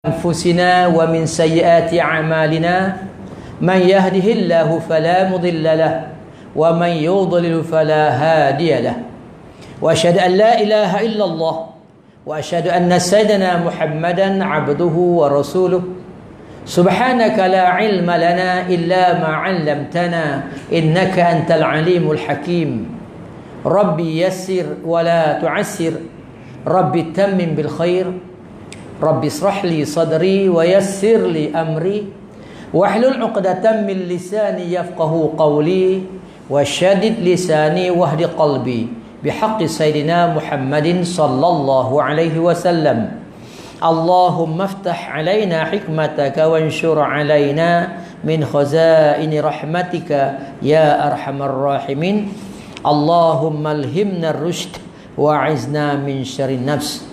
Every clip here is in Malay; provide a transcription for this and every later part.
أنفسنا ومن سيئات أعمالنا من يهده الله فلا مضل له ومن يضلل فلا هادي له وأشهد أن لا إله إلا الله وأشهد أن سيدنا محمدا عبده ورسوله سبحانك لا علم لنا إلا ما علمتنا إنك أنت العليم الحكيم ربي يسر ولا تعسر ربي تمم بالخير Rabbi israh li sadri wa yassir li amri wahlul 'uqdatam min lisani yafqahu qawli wa shaddid lisani wahdi qalbi bihaqqi sayyidina Muhammadin sallallahu alaihi wasallam. Allahumma aftah 'alaina hikmataka wanshur 'alaina min khazaini rahmatika ya arhamar rahimin. Allahumma alhimna ar-rushd wa 'izna min syarrin nafs.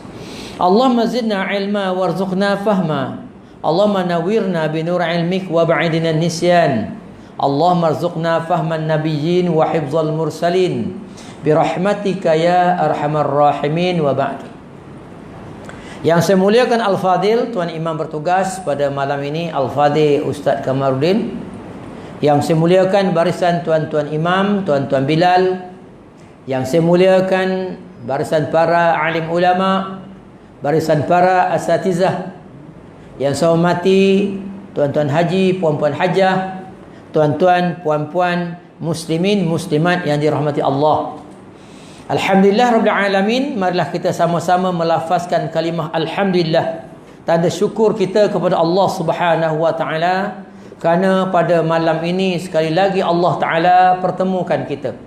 Allahumma zidna ilma warzuqna fahma. Allahumma nawwirna binur ilmik wa ba'idna nisyan. Allahumma arzuqna fahman nabiyyin wa hifzal mursalin birahmatika ya arhamar rahimin wa ba'd. Yang saya muliakan Al-Fadil, Tuan Imam bertugas pada malam ini, Al-Fadil Ustaz Kamaruddin. Yang saya muliakan barisan tuan-tuan imam, tuan-tuan Bilal. Yang saya muliakan barisan para alim ulama, barisan para asatizah. Yang saya hormati tuan-tuan haji, puan-puan hajah, tuan-tuan, puan-puan muslimin, muslimat yang dirahmati Allah. Alhamdulillah Rabbil Alamin. Marilah kita sama-sama melafazkan kalimah Alhamdulillah, tanda syukur kita kepada Allah Subhanahu wa ta'ala, kerana pada malam ini sekali lagi Allah Ta'ala pertemukan kita.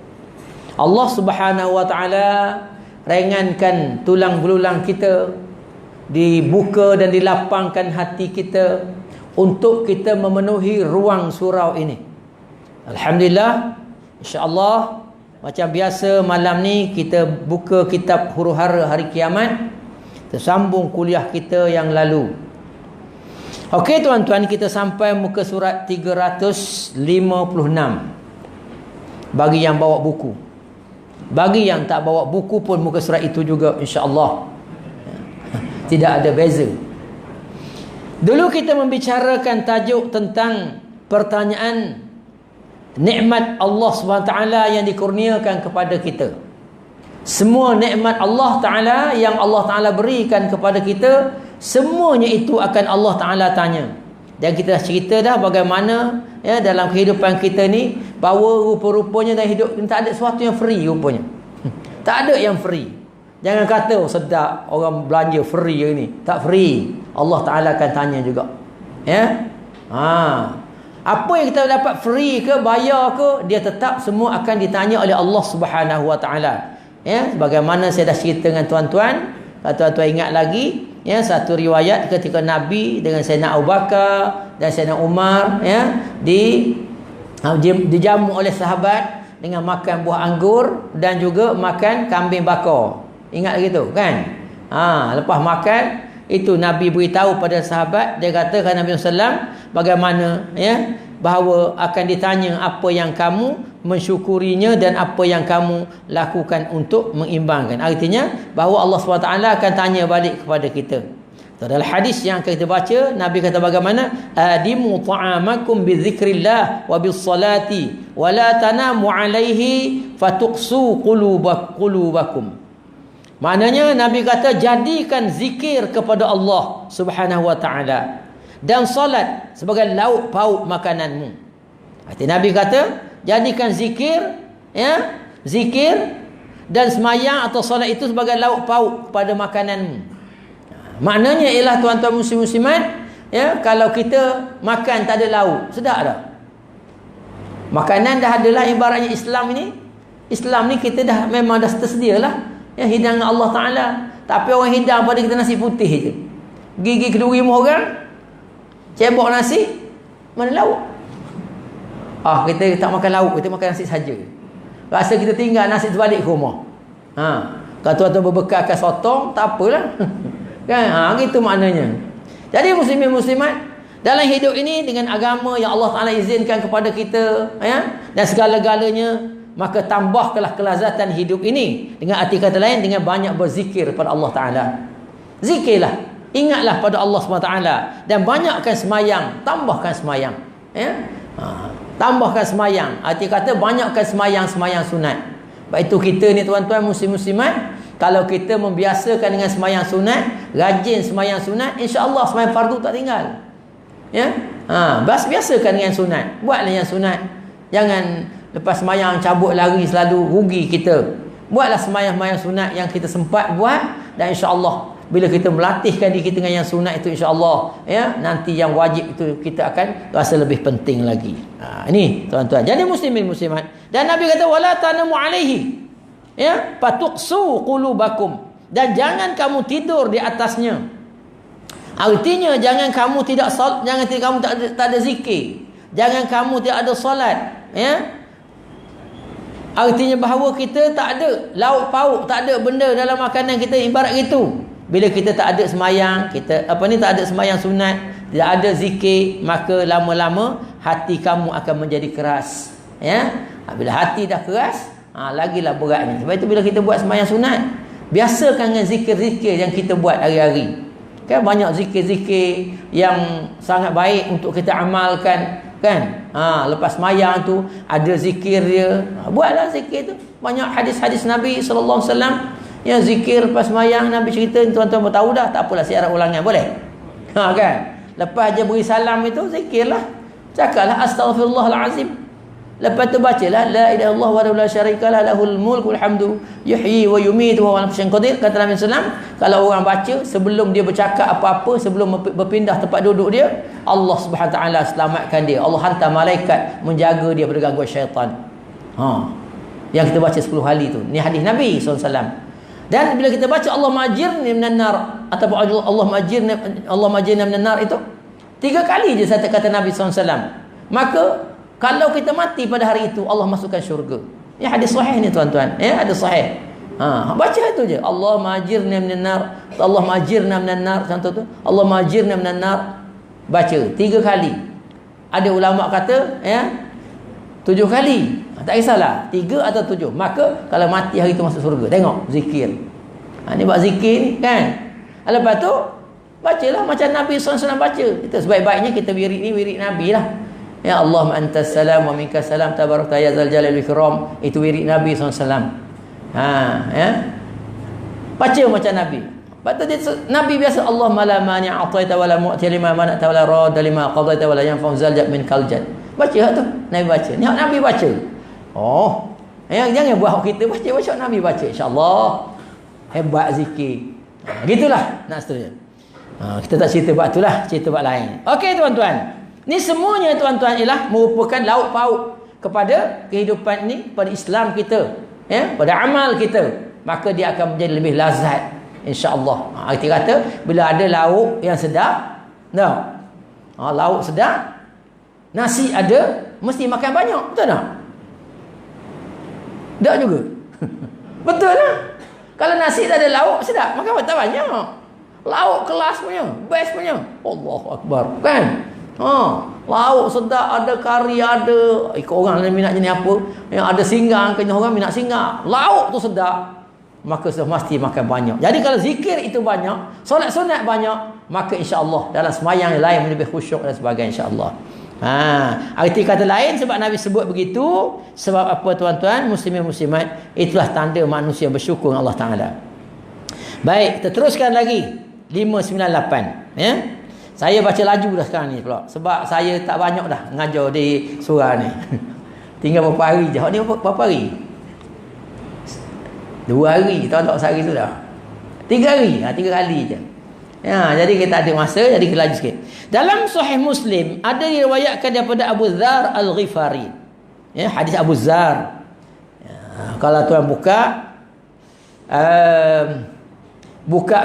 Allah Subhanahu wa ta'ala ringankan tulang belulang kita, dibuka dan dilapangkan hati kita untuk kita memenuhi ruang surau ini. Alhamdulillah, insya-Allah macam biasa malam ni kita buka kitab Huru-Hara Hari Kiamat, tersambung kuliah kita yang lalu. Okey tuan-tuan, kita sampai muka surat 356. Bagi yang bawa buku, bagi yang tak bawa buku pun muka surat itu juga insya-Allah. Tidak ada beza. Dulu kita membicarakan tajuk tentang pertanyaan nikmat Allah SWT yang dikurniakan kepada kita. Semua nikmat Allah Ta'ala yang Allah Ta'ala berikan kepada kita, semuanya itu akan Allah Ta'ala tanya. Dan kita dah cerita dah bagaimana ya, dalam kehidupan kita ni, bahawa rupa-rupanya dalam hidup tak ada sesuatu yang free rupanya. Tak ada yang free. Jangan kata sedap orang belanja free ni. Tak free. Allah Ta'ala akan tanya juga. Ya? Apa yang kita dapat free ke, bayar ke, dia tetap semua akan ditanya oleh Allah Subhanahu wa ta'ala. Ya, sebagaimana saya dah cerita dengan tuan-tuan, kalau tuan-tuan ingat lagi, ya, satu riwayat ketika Nabi dengan Sayyidina Abu Bakar dan Sayyidina Umar, ya, dijamu oleh sahabat dengan makan buah anggur dan juga makan kambing bakar. Ingat lagi tu kan? Lepas makan itu Nabi beritahu pada sahabat, dia kata Nabi SAW bagaimana, ya, bahawa akan ditanya apa yang kamu mensyukurinya dan apa yang kamu lakukan untuk mengimbangkan. Artinya bahawa Allah SWT akan tanya balik kepada kita. Dalam hadis yang kita baca, Nabi kata bagaimana? Adimu ta'amakum bizikrillah wa bisalati wa la tanamu alaihi fatuqsu qulubakum. Maknanya Nabi kata jadikan zikir kepada Allah Subhanahu wa ta'ala dan salat sebagai lauk pauk makananmu. Arti Nabi kata jadikan zikir, ya, zikir dan semayang atau salat itu sebagai lauk pauk pada makananmu. Maknanya ialah tuan-tuan muslim-muslimat, ya, kalau kita makan tak ada lauk, sedap dah. Makanan dah adalah ibaratnya Islam ini. Islam ni kita dah memang dah tersedialah, ya, hidangan Allah Ta'ala. Tapi orang hidang pada kita nasi putih je. Gigi keduri muh orang, cebok nasi, mana lauk? Kita tak makan lauk, kita makan nasi saja. Rasa kita tinggal nasi terbalik ke rumah. Kalau tuan-tuan berbekalkan sotong, tak apalah. Kan? Gitu maknanya. Jadi muslimin muslimat, dalam hidup ini dengan agama yang Allah Ta'ala izinkan kepada kita, ya, dan segala-galanya, maka tambahkanlah kelazatan hidup ini. Dengan arti kata lain, dengan banyak berzikir kepada Allah Ta'ala. Zikirlah. Ingatlah pada Allah SWT dan banyakkan semayang, tambahkan semayang. Ya? Tambahkan semayang. Arti kata banyakkan semayang sunat. Baik itu kita ni tuan-tuan muslim-muslimat, kalau kita membiasakan dengan semayang sunat, rajin semayang sunat, insya-Allah semayang fardu tak tinggal. Ya? Biasakan dengan sunat. Buatlah yang sunat. Jangan lepas semayang cabut lari selalu, rugi kita. Buatlah semayang-semayang sunat yang kita sempat buat, dan insya-Allah bila kita melatihkan diri kita dengan yang sunat itu, insya-Allah ya, nanti yang wajib itu kita akan rasa lebih penting lagi. Ini tuan-tuan. Jadi muslimin muslimat, dan Nabi kata wala tanamu alaihi. Ya, fatuqsu qulubakum, dan jangan kamu tidur di atasnya. Artinya jangan kamu tak ada zikir, jangan kamu tidak ada solat, ya. Artinya bahawa kita tak ada lauk pauk, tak ada benda dalam makanan kita, ibarat gitu. Bila kita tak ada semayang, tak ada semayang sunat, tidak ada zikir, maka lama-lama hati kamu akan menjadi keras. Ya, bila hati dah keras, lagilah beratnya. Sebab itu bila kita buat semayang sunat, biasakan dengan zikir-zikir yang kita buat hari-hari. Kan banyak zikir-zikir yang sangat baik untuk kita amalkan, kan? Lepas semayang tu ada zikir dia. Buatlah zikir tu. Banyak hadis-hadis Nabi sallallahu alaihi wasallam yang zikir lepas semayang. Nabi cerita, tuan-tuan bertahu dah, tak apalah siaran ulangan, boleh? Kan? Lepas je beri salam itu, zikirlah. Cakaplah astaghfirullahalazim. Lepas tu bacalah la ilaha illallah wa la syarikalah lahul mulku wal hamdu yuhyi wa yumiitu wa huwa ala kulli syai'in qadir. Kata Nabi sallam, kalau orang baca sebelum dia bercakap apa-apa, sebelum berpindah tempat duduk dia, Allah Subhanahu wa taala selamatkan dia. Allah hantar malaikat menjaga dia daripada gangguan syaitan. Yang kita baca 10 kali tu. Ni hadis Nabi SAW. Dan bila kita baca Allah majirni minan nar, ataupun Allah majirni minan nar itu 3 kali je kata Nabi SAW. Maka kalau kita mati pada hari itu, Allah masukkan syurga. Ya, hadis sahih ni tuan-tuan. Ya, hadis sahih. Baca itu je. Allah majirna minan nar. Allah majirna minan nar. Contoh tu. Allah majirna minan nar. Baca 3 kali. Ada ulama kata, ya, 7 kali. Tak kisahlah, 3 atau 7. Maka kalau mati hari itu masuk syurga. Tengok zikir. Ni buat zikir ni, kan? Lepas tu bacalah macam Nabi SAW baca. Kita sebaik-baiknya kita wirid ni wirid Nabi lah. Ya Allahumma antas salam wa minkas salam tabarakta ya zal jalali wal ikram. Itu wirid Nabi SAW. Ya. Baca macam Nabi. Nabi biasa Allahumma la mani' a'taita wa la mu'ti lima mana'ta wa la radda lima qadaita wa la yanfa'u zal jad min kal jad. Baca tu. Nabi baca. Ni Nabi baca. Jangan buat kita baca Nabi baca. InsyaAllah hebat zikir. Gitulah nak seterusnya. Kita tak cerita buat tu lah, cerita buat lain. Okey tuan-tuan. Ni semuanya tuan-tuan ialah merupakan lauk pauk kepada kehidupan ni, pada Islam kita, ya, pada amal kita. Maka dia akan menjadi lebih lazat, insya-Allah. Arti kata bila ada lauk yang sedap, lauk sedap, nasi ada, mesti makan banyak, betul tak? Tak juga. Betul lah. Kalau nasi tak ada lauk sedap, makan tak banyak. Lauk kelas punya, best punya. Allahu Akbar, kan? Lauk sedap, ada kari, ada ikut orang yang minat jenis apa, yang ada singgah, kena orang minat singgah. Lauk tu sedap, maka sudah mesti makan banyak. Jadi kalau zikir itu banyak, solat sunat banyak, maka insya-Allah dalam semayang yang lain lebih khusyuk dan sebagainya, insya-Allah. Arti kata lain sebab Nabi sebut begitu, sebab apa tuan-tuan, muslimin muslimat, itulah tanda manusia bersyukur Allah Taala. Baik, kita teruskan lagi 598, ya. Saya baca laju dah sekarang ni pula, sebab saya tak banyak dah mengajar di surah ni. Tinggal berapa hari je. Ni berapa hari? 2 hari. Tahu tak sehari tu dah? 3 hari. 3 kali je. Ya, jadi kita ada masa, jadi kita laju sikit. Dalam Sahih Muslim ada diriwayatkan daripada Abu Dzar Al-Ghifari. Ya, hadis Abu Dzar. Ya, kalau tuan buka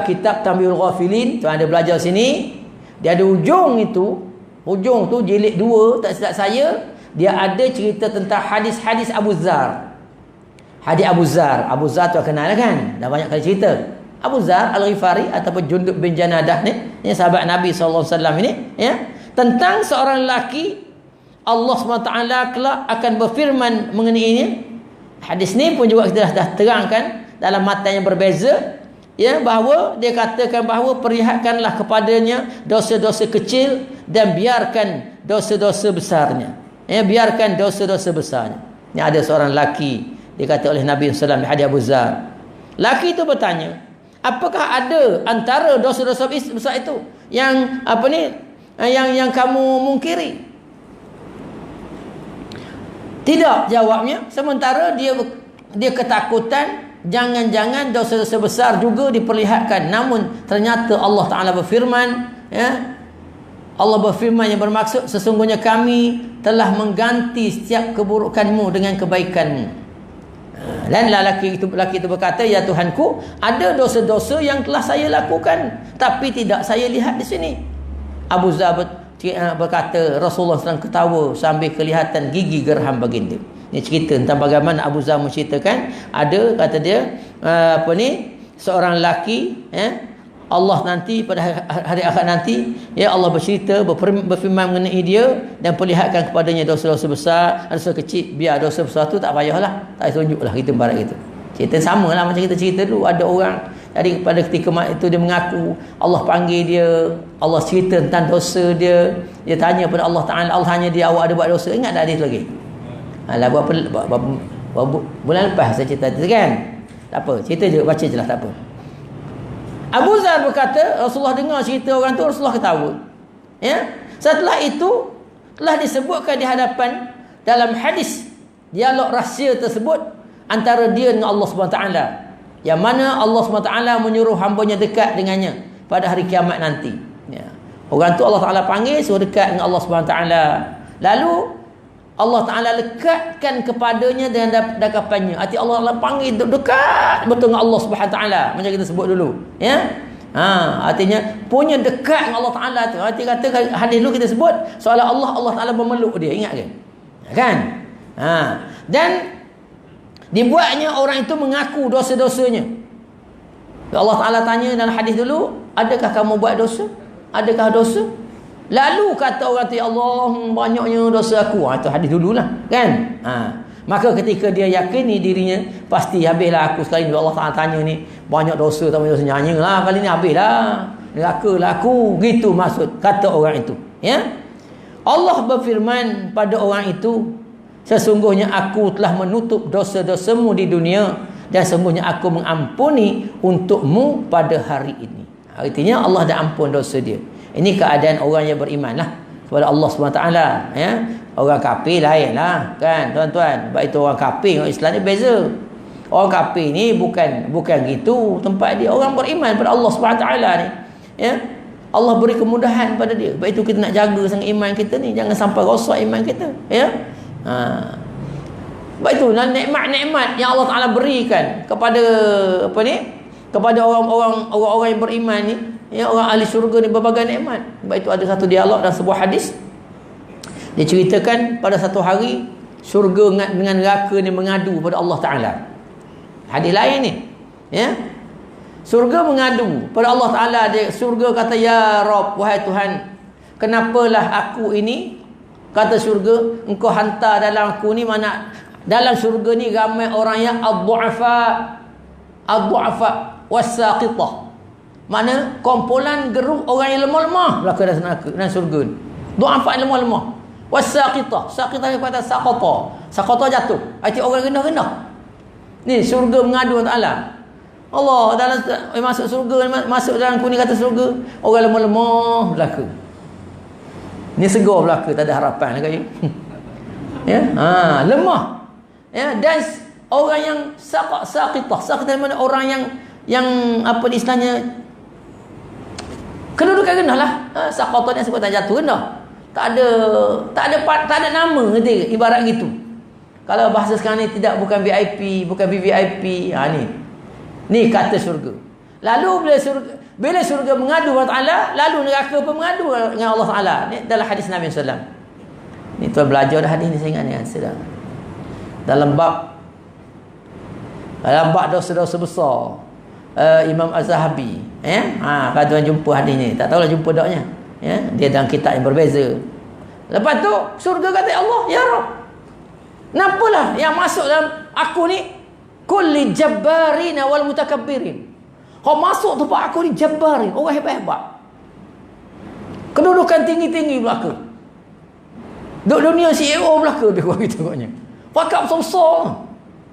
kitab Tambihul Ghafilin, tuan ada belajar sini. Dia ada ujung tu jilid 2, tak silap saya, dia ada cerita tentang hadis-hadis Abu Dzar. Hadis Abu Dzar. Abu Dzar tu kenal kan? Dah banyak kali cerita. Abu Dzar Al-Ghifari ataupun Jundub bin Janadah ni, sahabat Nabi SAW ini, ya, tentang seorang lelaki Allah SWT kelak akan berfirman mengenainya. Hadis ni pun juga kita dah terangkan dalam matan yang berbeza. Ya, bahawa dia katakan bahawa perlihatkanlah kepadanya dosa-dosa kecil dan biarkan dosa-dosa besarnya. Ya, biarkan dosa-dosa besarnya. Ini ada seorang lelaki, dia kata oleh Nabi SAW di hadis Abu Zar. Lelaki itu bertanya, apakah ada antara dosa-dosa besar itu yang yang kamu mungkiri? Tidak, jawabnya. Sementara dia ketakutan jangan-jangan dosa-dosa besar juga diperlihatkan. Namun ternyata Allah Ta'ala berfirman, ya, Allah berfirman yang bermaksud, sesungguhnya kami telah mengganti setiap keburukanmu dengan kebaikanmu. Dan lelaki itu berkata, ya Tuhanku, ada dosa-dosa yang telah saya lakukan tapi tidak saya lihat di sini. Abu Zar berkata, Rasulullah SAW ketawa sambil kelihatan gigi geram baginda. Ini cerita tentang bagaimana Abu Zar menceritakan, ada, kata dia, seorang lelaki, Allah nanti pada hari akhirat nanti, ya, Allah bercerita, berfirman mengenai dia dan perlihatkan kepadanya dosa-dosa besar, dosa kecil. Biar dosa besar tu tak payahlah, tak tunjuklah, kita barat itu. Cerita sama lah macam kita cerita dulu. Ada orang, jadi pada ketika itu dia mengaku, Allah panggil dia, Allah cerita tentang dosa dia, dia tanya pada Allah Ta'ala, Allah tanya dia, awak ada buat dosa? Ingat tak hadis lagi? Berapa bulan lepas saya cerita tu kan? Tak apa, cerita je, baca je lah, tak apa. Abu Zar berkata, Rasulullah dengar cerita orang tu, Rasulullah ketawa. Ya? Setelah itu telah disebutkan di hadapan dalam hadis dialog rahsia tersebut antara dia dengan Allah SWT, yang mana Allah SWT menyuruh hambanya dekat dengannya pada hari kiamat nanti. Ya. Orang tu Allah Ta'ala panggil suruh dekat dengan Allah SWT. Lalu Allah Ta'ala lekatkan kepadanya dengan dekapannya. Arti Allah Ta'ala panggil dekat betul dengan Allah SWT, macam kita sebut dulu. Ya? Artinya punya dekat dengan Allah Ta'ala tu. Arti kata hadis dulu kita sebut soalan Allah Ta'ala memeluk dia. Ingat ke? Kan? Dan dibuatnya orang itu mengaku dosa-dosanya. Allah Ta'ala tanya dalam hadis dulu, adakah kamu buat dosa? Adakah dosa? Lalu kata orang tu, ya Allah, banyaknya dosa aku. Itu hadis dululah, kan? Maka ketika dia yakini dirinya, pasti habislah aku sekali ni. Allah Ta'ala tanya ni, banyak dosa, tak banyak dosa, nyanyilah kali ni, habislah, neraka lah aku. Gitu maksud kata orang itu. Ya, Allah berfirman pada orang itu, sesungguhnya aku telah menutup dosa-dosamu di dunia dan sesungguhnya aku mengampuni untukmu pada hari ini. Artinya Allah dah ampun dosa dia. Ini keadaan orang yang beriman lah kepada Allah SWT. Ya? Orang kafir lain lah, kan tuan-tuan. Sebab itu orang kafir dengan Islam ni beza. Orang kafir ni bukan gitu tempat dia. Orang beriman pada Allah SWT ni, ya, Allah beri kemudahan pada dia. Sebab itu kita nak jaga sangat iman kita ni, jangan sampai rosak iman kita. Ya. Sebab itu nikmat-nikmat yang Allah Ta'ala berikan kepada kepada orang-orang yang beriman ni, ya, orang ahli syurga ni, berbagai nikmat. Sebab itu ada satu dialog dalam sebuah hadis, dia ceritakan pada satu hari syurga dengan neraka ni mengadu pada Allah Ta'ala. Hadis lain ni, ya, syurga mengadu pada Allah Ta'ala. Dia syurga kata, ya Rabb, wahai Tuhan, kenapalah aku ini, kata syurga, engkau hantar dalam aku ni, mana dalam syurga ni ramai orang yang ad-du'afa was-saqitah, mana kumpulan geruk orang yang lemah-lemah belaka dalam syurga ni. Du'afa lemah-lemah, was-saqitah, saqitah ni kata saqata jatuh, arti orang rendah-rendah. Ni syurga mengadu dengan Allah. Allah dalam masuk syurga, masuk dalam aku ni, kata syurga, orang lemah-lemah belaka. Ni segar belaka, tak ada harapan dekat dia. Ya, lemah. Ya, dan orang yang saqitah mana orang yang apa istilahnya, kedudukan rendah lah. Saqatah ni sebut tak jatuh rendah. Tak ada nama dia, ibarat gitu. Kalau bahasa sekarang ni bukan VIP, bukan VVIP. Ni kata syurga. Lalu bila syurga mengadu Allah Ta'ala, lalu neraka pun mengadu dengan Allah Ta'ala. Ni dalam hadis Nabi SAW. Ni tuan belajar dah hadis ni, saya ingat ni sedang. Dalam bab dosa-dosa besar, Imam Az-Zahabi, kalau tuan jumpa hadis ni, tak tahulah jumpa daknya, ya, dia dalam kitab yang berbeza. Lepas tu syurga kata, Allah, ya Rabb, nampalah yang masuk dalam aku ni kulli jabbarin wal mutakabbirin, Kau masuk tempat aku ni Jabbarin, orang hebat-hebat. Kedudukan tinggi-tinggi belaka. Duk dunia CEO belaka dia orang kita tengoknya. Pakak besar-besar.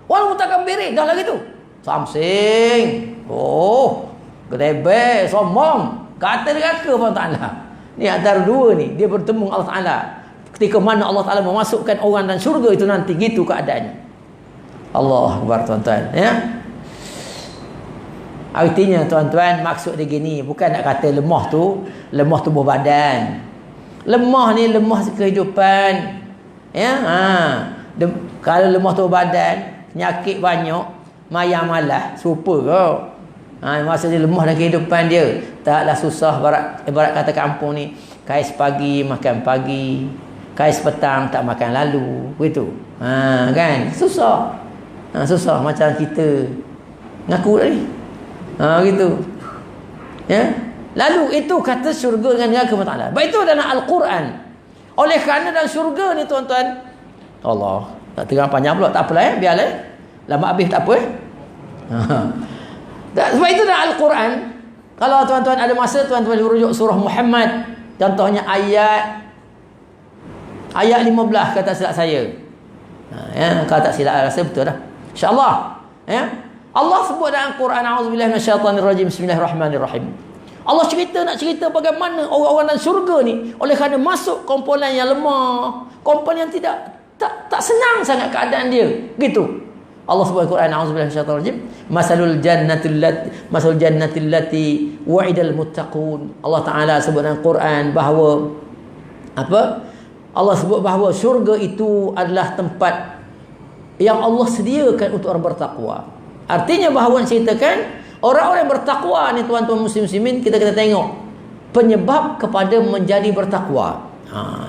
Walaupun takkan beres dah lagi tu. Samsing. Oh, gedebek, sombong. Kata neraka Allah Ta'ala. Ni antara dua ni, dia bertemu Allah Ta'ala. Ketika mana Allah Ta'ala memasukkan orang dan syurga itu nanti, gitu keadaannya. Allah Akbar tuan-tuan, ya. Artinya tuan-tuan, maksud dia gini, bukan nak kata lemah tu lemah tubuh badan. Lemah ni lemah kehidupan. Ya, kalau lemah tubuh badan, penyakit banyak, mayang malas, serupa kau. Maksudnya lemah dalam kehidupan dia. Taklah susah, ibarat kata kampung ni, kais pagi makan pagi, kais petang tak makan lalu, begitu. Kan? Susah. Susah macam kita ngaku tadi. Gitu. Ya. Lalu itu kata syurga dengan neraka Allah Taala. Baik, itu dalam Al-Quran. Oleh kerana dalam syurga ni tuan-tuan, Allah, tak terang panjang pula, tak apalah, biarlah. Lama habis tak apa. Sebab itu dalam Al-Quran, kalau tuan-tuan ada masa, tuan-tuan rujuk surah Muhammad, contohnya ayat 15 kata silap saya. Ya, kalau tak silap rasa betul dah. Insya-Allah. Ya. Allah sebut dalam Al-Quran, a'udzubillahi minasyaitanirrajim, bismillahirrahmanirrahim. Allah nak cerita bagaimana orang-orang dalam syurga ni oleh kerana masuk kumpulan yang lemah, kumpulan yang tak senang sangat keadaan dia. Gitu. Allah sebut Al-Quran, a'udzubillahi minasyaitanirrajim, masalul jannatil lati wa'idal muttaqun. Allah Taala sebut dalam Quran bahawa apa? Allah sebut bahawa syurga itu adalah tempat yang Allah sediakan untuk orang bertakwa. Artinya bahawa ceritakan orang-orang yang bertakwa ni tuan-tuan muslimin, kita tengok penyebab kepada menjadi bertakwa.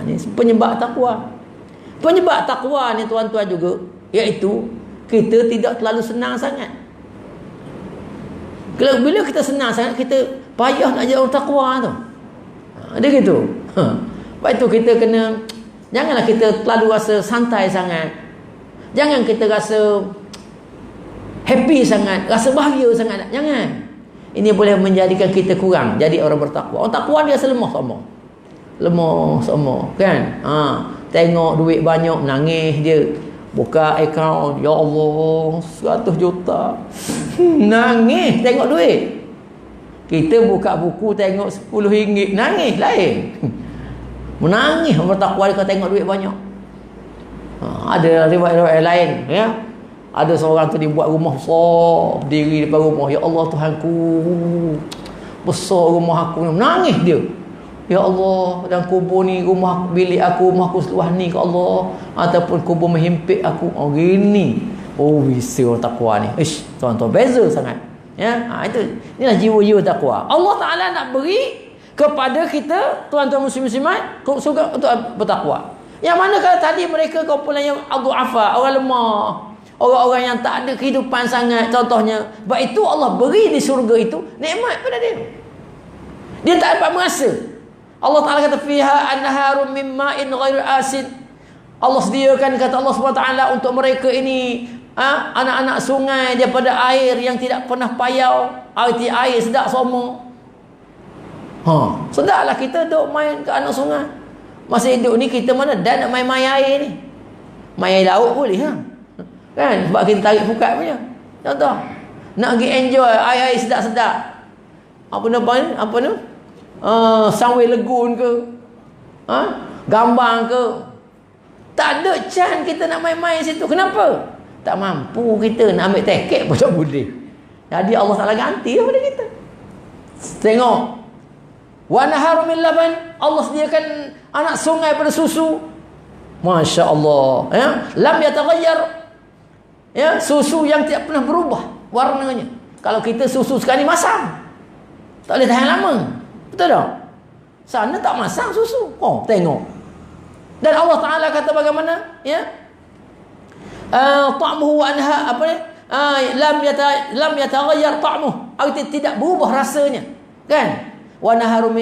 Ni penyebab takwa. Penyebab takwa ni tuan-tuan juga, iaitu kita tidak terlalu senang sangat. Bila kita senang sangat, kita payah nak jadi orang takwa tu. Dia gitu. Sebab itu kita janganlah kita terlalu rasa santai sangat. Jangan kita rasa happy sangat, rasa bahagia sangat. Jangan. Ini boleh menjadikan kita kurang jadi orang bertakwa. Orang takwa dia rasa lemah semua. Kan? Tengok duit banyak, menangis dia. Buka akaun, ya Allah, 100 juta. Nangis tengok duit. Kita buka buku tengok RM10, nangis lain. Menangis orang bertakwa dia tengok duit banyak. Ada riwayat-riwayat lain, ya. Ada seorang tu dibuat rumah besar, berdiri depan rumah, ya Allah Tuhanku, besar rumah aku. Menangis dia. Ya Allah, dan kubur ni rumah bilik aku, rumah aku seluas ni ke Allah, ataupun kubur menghimpit aku. Gini. Bisa orang takwa ni. Tuan-tuan, beza sangat. Ya, inilah jiwa-jiwa takwa. Allah Taala nak beri kepada kita, tuan-tuan muslimat, surga untuk bertakwa. Yang mana kalau tadi mereka kumpulan yang du'afa, orang lemah, orang-orang yang tak ada kehidupan sangat, contohnya. Sebab itu Allah beri di surga itu nikmat pada dia. Dia tak dapat merasa. Allah Ta'ala kata fiha anharum min ma'in ghairu asin. Allah sediakan, kata Allah SWT, untuk mereka ini anak-anak sungai daripada air yang tidak pernah payau. Arti air sedap semua. Sedaplah kita duk main ke anak sungai. Masa hidup ni kita mana dah nak main-main air ni. Main air laut boleh kan? Sebab kita tarik pukat punya. Contoh, nak pergi enjoy air-air sedap-sedap. Apa ni? Sunway Lagoon ke, Gambang ke, tak ada chance kita nak main-main situ. Kenapa? Tak mampu kita nak ambil tiket pun tak boleh. Jadi Allah Ta'ala ganti pada kita. Tengok, wa naharu min laban, Allah sediakan anak sungai pada susu. Masya Allah, ya? Lam yataghayyar, ya, susu yang tidak pernah berubah warnanya. Kalau kita susu sekali masam, tak boleh tahan lama. Betul tak? Sana tak masang susu. Tengok. Dan Allah Ta'ala kata bagaimana? Ya. Ta'muhu wa anha, apa ni? Lam yataghayyar ta'muhu. Artinya tidak berubah rasanya. Kan? Wa naharun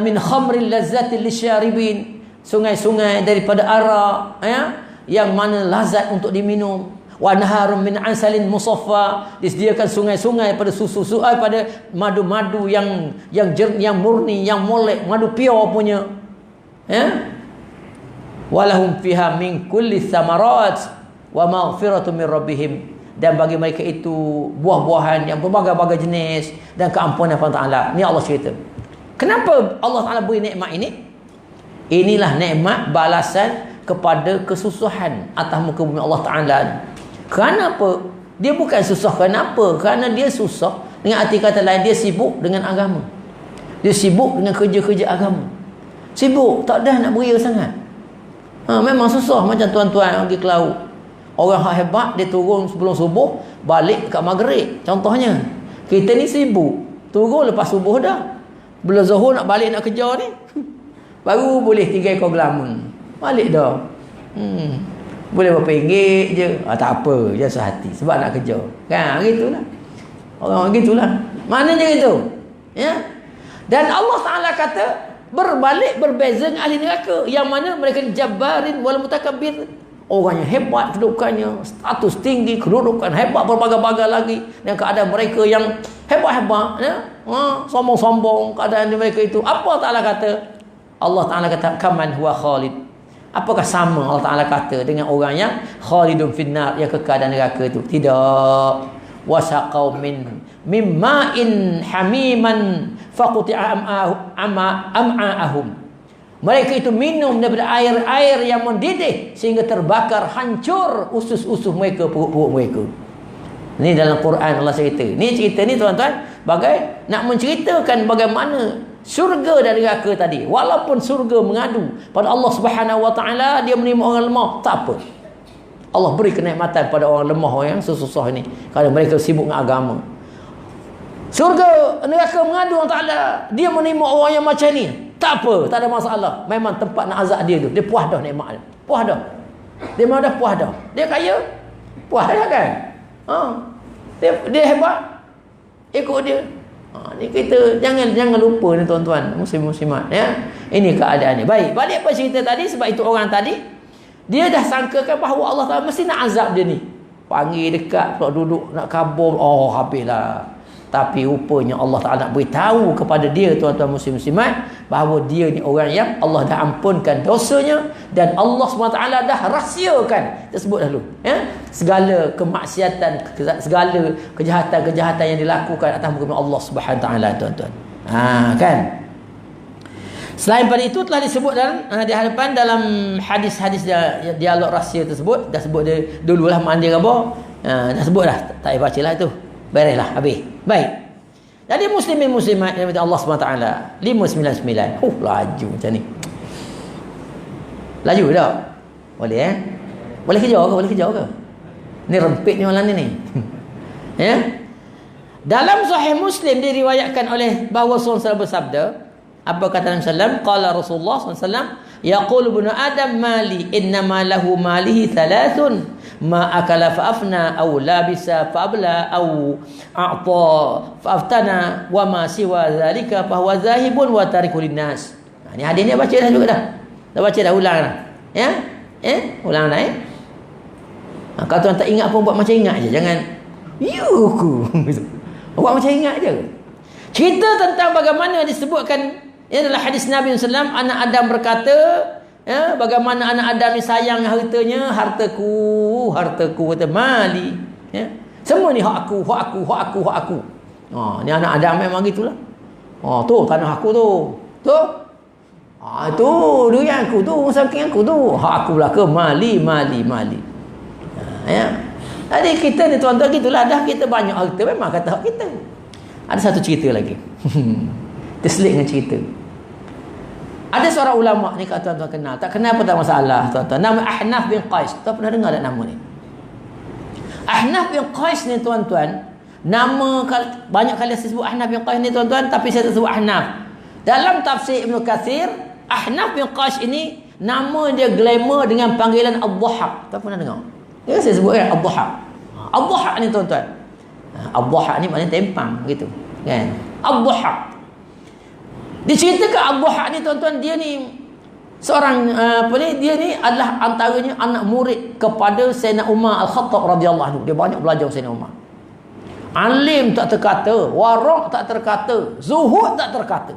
min khamril lazzatil lisyaribin. Sungai-sungai daripada arak, ya, yang mana lazat untuk diminum. Wa naharun min asalin musaffa, disediakan sungai-sungai pada susu pada madu-madu yang yang murni, yang molek, madu pure punya. Ya. Walahum fiha min kulli thamarat wa maghfiratun min rabbihim, dan bagi mereka itu buah-buahan yang berbagai-bagai jenis dan keampunan Allah Taala. Ni Allah cerita. Kenapa Allah Taala beri nikmat ini? Inilah nikmat balasan kepada kesusahan atas muka bumi Allah Taala. Kenapa? Dia bukan susah kenapa? Kerana dia susah, dengan arti kata lain, dia sibuk dengan agama. Dia sibuk dengan kerja-kerja agama. Sibuk, tak dah nak beria sangat. Memang susah macam tuan-tuan pergi ke laut. Orang hebat dia turun sebelum subuh, balik kat maghrib. Contohnya, kita ni sibuk, turun lepas subuh dah. Bila zuhur nak balik nak kerja ni, baru boleh 3 ekor gelama. Balik dah. Boleh berapa ringgit je. Tak apa, jasa hati sebab nak kerja. Kan gitulah. Orang gitulah. Maknanya gitu. Ya. Dan Allah Taala kata berbalik berbeza dengan ahli neraka, yang mana mereka jabbarin wal mutakabbir. Orangnya hebat kedudukannya, status tinggi, kedudukan hebat, berbagai-bagai lagi. Dan keadaan mereka yang hebat-hebat, ya? Sombong-sombong keadaan mereka itu. Apa Ta'ala kata? Allah Ta'ala kata, kaman huwa khalid. Apakah sama Allah Ta'ala kata dengan orang yang khalidun finnar, yang kekal dalam neraka itu? Tidak. Wasaqaw mimma'in hamiman faquti'a am'a'ahum. Mereka itu minum daripada air yang mendidih sehingga terbakar, hancur usus-usus mereka, perut-perut mereka. Ini dalam Quran Allah cerita. Ini cerita ni tuan-tuan, bagai nak menceritakan bagaimana surga dan neraka tadi. Walaupun surga mengadu pada Allah Subhanahu Wa Taala, dia menerima orang lemah, tak apa. Allah beri kenikmatan pada orang lemah, orang yang susah ini, kerana mereka sibuk dengan agama. Surga, neraka mengadu Allah Ta'ala, dia menerima orang yang macam ni, tak apa, tak ada masalah. Memang tempat nak azab dia tu, dia puas dah nikmat dia. Puas dah. Dia memang dah puas dah. Dia kaya, puas dah kan? Dia hebat, ikut dia. Ni kita jangan lupa ni tuan-tuan, muslim-muslimat, ya. Ini keadaan ni. Baik, balik apa cerita tadi, sebab itu orang tadi dia dah sangkakan bahawa Allah Taala mesti nak azab dia ni. Panggil dekat, pula duduk nak kabur, habislah. Tapi rupanya Allah Ta'ala nak beritahu kepada dia, tuan-tuan muslim-muslimat, bahawa dia ni orang yang Allah dah ampunkan dosanya, dan Allah SWT dah rahsiakan. Kita sebut dahulu, ya? Segala kemaksiatan, segala kejahatan-kejahatan yang dilakukan atas muka Allah Subhanahu Ta'ala, tuan-tuan. Kan? Selain pada itu telah disebut di hadapan dalam hadis-hadis dialog rahsia tersebut. Dah sebut dia dululah mandi apa. Dah sebut dah. Tak payah bacalah itu. Bereslah, habis. Baik. Jadi muslimin muslimat yang Allah SWT 599. Laju macam ni. Laju tak? Boleh Boleh kejar ke? Ni rempit ni malam ni. Ya. Dalam Sahih Muslim diriwayatkan oleh bahawa Rasulullah bersabda, apa kata Nabi sallallahu qala Rasulullah sallallahu yaqulu ibnu adam mali innama lahu malihi thalathun ma akala fa afna aw labisa fa abla aw a'ta fa aftana wa ma siwa zalika fa huwa zahibun wa tarikul linnas. Ni hadis ni baca dah juga dah. Dah baca dah, ulang dah. Ya? Ulang dah kalau tuan tak ingat pun buat macam ingat je, jangan yuku. Buat macam ingat je. Cerita tentang bagaimana disebutkan adalah hadis Nabi SAW. Anak Adam berkata, bagaimana anak Adam ni sayang hartanya. Hartaku kata mali, semua ni hak aku. Ni anak Adam memang gitulah. Tu tanah aku tu tu durian aku tu, saking aku tu, hak aku lah ke mali. Jadi kita ni tuan-tuan gitulah, dah kita banyak harta memang kata hak kita. Ada satu cerita lagi. Terselit dengan cerita. Ada seorang ulama ni, kat tuan-tuan kenal. Tak kenal pun tak masalah, tuan-tuan. Nama Ahnaf bin Qais. Tuan pernah dengar tak nama ni? Ahnaf bin Qais ni, tuan-tuan, nama banyak kali saya sebut Ahnaf bin Qais ni, tuan-tuan, tapi saya tak sebut Ahnaf. Dalam tafsir Ibn Kathir, Ahnaf bin Qais ini nama dia glamour dengan panggilan Ad-Dhahak. Tuan pernah dengar? Ya, saya sebut kan Ad-Dhahak. Ad-Dhahak ni, tuan-tuan, Ad-Dhahak ni maknanya tempang gitu, kan? Ad-Dhahak. Diceritakan Ad-Dhahak ni, tuan-tuan, dia ni Seorang dia ni adalah antaranya anak murid kepada Sayyidina Umar Al-Khattab radhiyallahu anhu. Dia banyak belajar Sayyidina Umar. Alim tak terkata, warak tak terkata, zuhud tak terkata.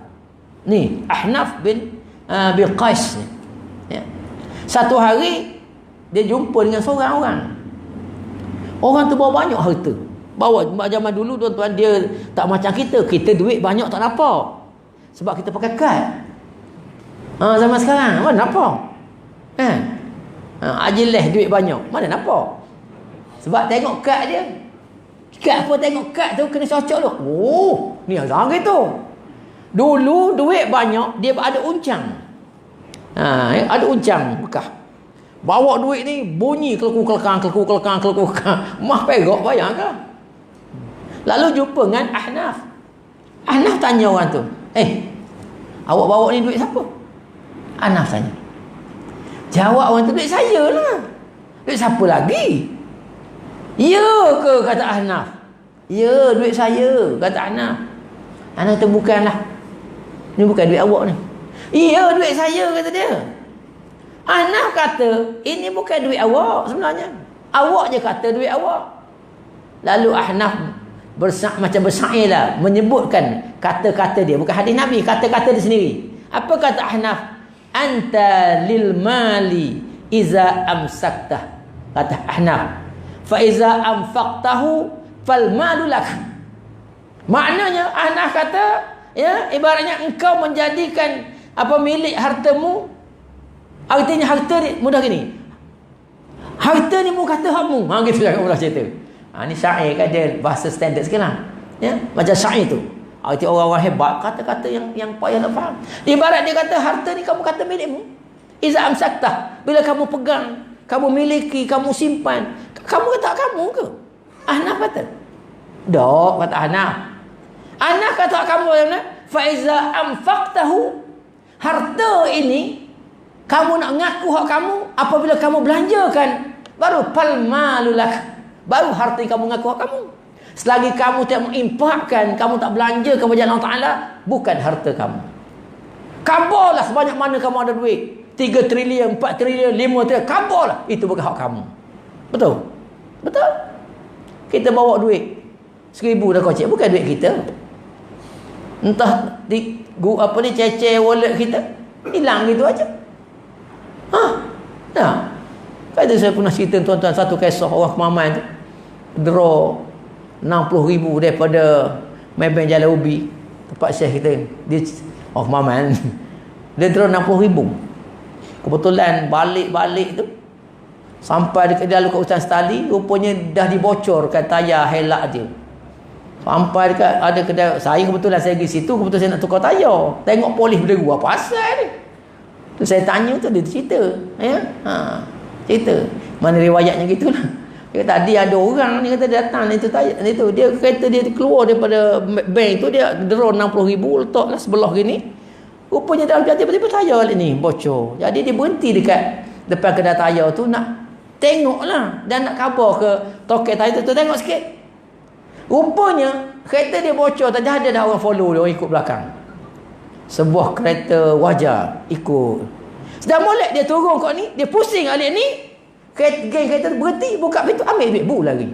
Ni Ahnaf bin Qais ni. Ya. Satu hari dia jumpa dengan seorang orang. Orang tu bawa banyak harta. Bawa zaman dulu tuan-tuan, dia tak macam kita. Kita duit banyak tak nampak. Sebab kita pakai kad. Zaman sekarang mana nampak? Ajileh duit banyak, mana nampak? Sebab tengok kad dia. Kad apa, tengok kad tu kena cocok tu. Oh, ni azang gitu. Dulu duit banyak, dia ada uncang. Ada uncang bekah. Bawa duit ni bunyi kelekang. Mah perak bayang ke? Lalu jumpa dengan Ahnaf. Ahnaf tanya orang tu, awak bawa ni duit siapa? Ahnaf tanya. Jawab orang tu, duit saya lah. Duit siapa lagi? Ya ke, kata Ahnaf. Ya, duit saya, kata Ahnaf. Ahnaf tu bukanlah. Ni bukan duit awak ni. Ya, duit saya, kata dia. Ahnaf kata, ini bukan duit awak sebenarnya. Awak je kata duit awak. Lalu Ahnaf macam bersair lah, menyebutkan kata-kata dia. Bukan hadis Nabi, kata-kata dia sendiri. Apa kata Ahnaf? Anta lil mali iza amsaktah, kata Ahnaf. Fa iza anfaqtahu fal malu lak. Maknanya Ahnaf kata, ya, ibaratnya engkau menjadikan milik hartamu. Artinya harta ni mudah gini. Harta ni mu kata hakmu. Gitu lah orang cerita. Ni syair kan, dia bahasa standard sekarang. Ya, macam syair tu. Arti orang-orang hebat, kata-kata yang payah nak faham. Ibarat dia kata, harta ni kamu kata milikmu. Iza amsaktah. Bila kamu pegang, kamu miliki, kamu simpan. Kamu kata kamu ke? Ahnaf kata. Dok, kata Ahnaf. Ahnaf kata kamu mana? Fa iza anfaqtahu. Harta ini, kamu nak ngaku hak kamu, apabila kamu belanjakan, baru fal malulak. Baru harta yang kamu ngaku hak kamu. Selagi kamu tak menginfakkan, kamu tak belanja kepada Allah Ta'ala, bukan harta kamu. Kabarlah sebanyak mana kamu ada duit. 3 trilion, 4 trilion, 5 trilion. Kabarlah. Itu bukan hak kamu. Betul? Betul? Kita bawa duit 1,000 dah kocek. Bukan duit kita. Entah cecer wallet kita. Hilang gitu aja. Kata saya pernah cerita tuan-tuan, satu kisah orang kemaman tu. Draw 60,000 daripada Maybank Jalan Ubi, tempat Syekh kita. Dia Maman. Dia draw 60,000. Kebetulan balik tu sampai dekat dalam kat hutan Stali, rupanya dah dibocorkan tayar helak dia. Sampai dekat ada kedai, saya kebetulan saya pergi situ, kebetulan saya nak tukar tayar. Tengok polis berderu, apa asal ni? Tu saya tanya tu, dia cerita. Ya? Cerita. Mana riwayatnya gitulah. Dia kata, tadi ada orang ni kata datang itu dia kata dia keluar daripada bank tu, dia draw 60,000 letaklah sebelah gini. Rupanya dalam tiba-tiba tayar ni bocor. Jadi dia berhenti dekat depan kedai tayar tu, nak tengoklah dan nak khabar ke toket tayar tu, tengok sikit. Rupanya kereta dia bocor, tak ada dah orang follow dia, orang ikut belakang. Sebuah kereta wajar ikut. Sedang molek dia turun kat ni, dia pusing alik ni. Kereta berhenti, buka pintu, ambil duit, bu lagi.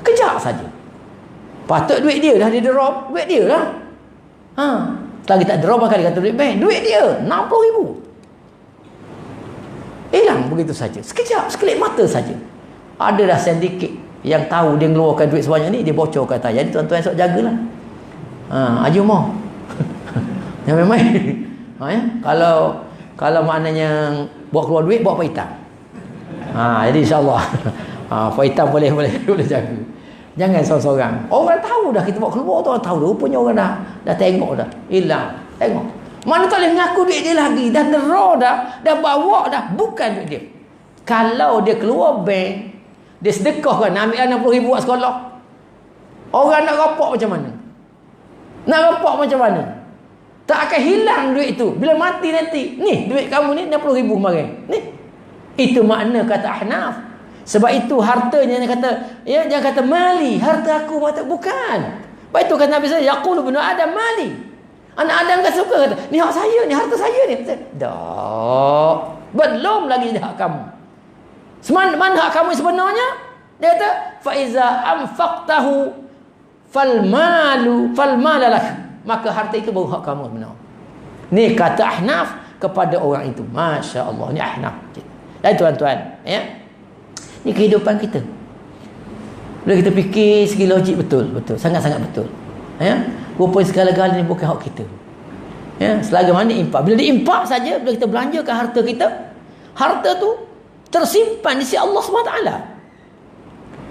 Kejap saja. Patut duit dia dah dia drop, duit dia lah. Selagi tak drop maka dia kata duit bank. Duit dia 60,000. Hilang begitu saja. Sekejap, sekelip mata saja. Ada dah sedikit yang tahu dia mengeluarkan duit sebanyak ni, dia bocorkan tayar. Jadi tuan-tuan esok jagalah. Haji Umar. Yang main-main. Ya? Kalau maknanya buat keluar duit, buat paitan. Jadi insyaAllah Faitan boleh jaga. Jangan seorang-seorang. Orang tahu dah kita bawa keluar tu, orang tahu dah. Rupanya orang dah tengok dah. Hilang. Tengok. Mana tak boleh mengaku duit dia lagi. Dah draw dah bawa dah. Bukan duit dia. Kalau dia keluar bank, dia sedekah kan, ambil 60,000 buat sekolah. Orang nak rapak macam mana? Nak rapak macam mana? Tak akan hilang duit tu. Bila mati nanti, ni duit kamu ni 60,000 kemarin. Ni. Itu makna kata Ahnaf. Sebab itu hartanya yang kata, ya, jangan kata mali, harta aku, bukan. Sebab itu kata Nabi SAW, yaqulu ibnu Adam mali. Anak Adam kan suka kata, ni hak saya, ni harta saya ni. Tak. Belum lagi hak kamu. Mana hak kamu sebenarnya? Dia kata, fa iza anfaqtahu fal malak. Maka harta itu baru hak kamu sebenarnya. Ni kata Ahnaf kepada orang itu. Masya-Allah, ni Ahnaf. Dan tuan-tuan, ya. Ni kehidupan kita. Bila kita fikir segi logik betul, sangat-sangat betul. Ya. Rupanya segala-galanya ni bukan hak kita. Ya, selagi mana impak. Bila diimpak saja, bila kita belanjakan harta kita, harta tu tersimpan di sisi Allah SWT.